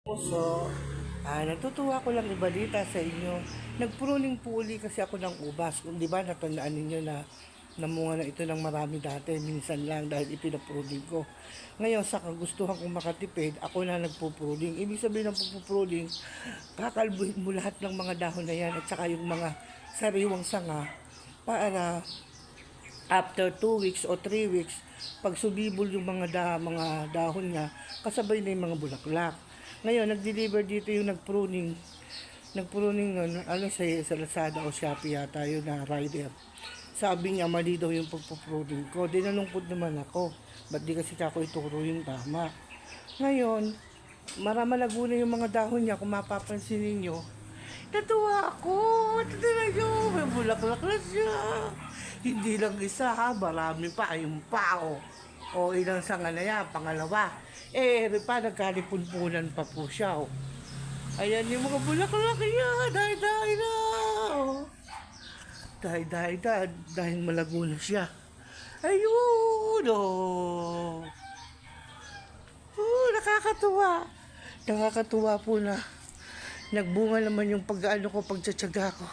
So, natutuwa ko lang ibalita sa inyo. Nagpruning po uli kasi ako ng ubas. Kung di ba natandaan ninyo na namunga na ito ng marami dati, minsan lang dahil ipinapruning ko. Ngayon, sa kagustuhan kong makatipid, ako na nagpupruning. Ibig sabihin ng pupruning, kakalbuhin mo lahat ng mga dahon na yan at saka yung mga sariwang sanga para after 2 weeks o 3 weeks, pag sumibol yung mga dahon niya, kasabay na yung mga bulaklak. Ngayon, nag-deliver dito yung nagpruning nun, sa Lazada o Shopee yata yun na rider. Sabi niya, mali daw yung pagpupruning ko. Dinalungkot naman ako. Ba't di kasi ako ituro yung tama? Ngayon, malago na yung mga dahon niya, kung mapapansin ninyo. Natuwa ako. Natuwa nyo. May bulaklak na siya. Hindi lang isa ha, marami pa. Yung pao. O ilang sanga na yan, pangalawa. Nagkalipunpunan pa po siya. Oh. Ayan yung mga bulaklak niya. Dahi-dahi na. Oh. Dahi-dahi na. Dahil malago na siya. Ayun. Oh. Nakakatuwa. Nakakatuwa po na nagbunga naman yung pagtsatsaga ko.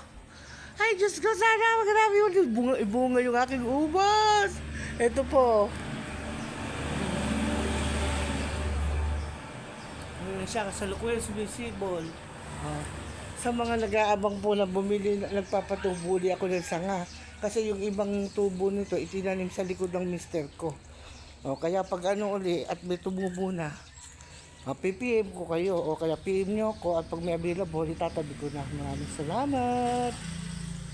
Ay, Diyos ko, sana magrabi yung ibunga yung aking ubas. Ito po. Siya kasalukuyan sumisibol. Sa mga nag-aabang po na bumili, nagpapatubuli ako ng sanga. Kasi yung ibang tubo nito, itinanim sa likod ng mister ko. Kaya pag uli at may tumubo na, PPM ko kayo o kaya PM nyo ko at pag may available, itatabi ko na. Maraming salamat.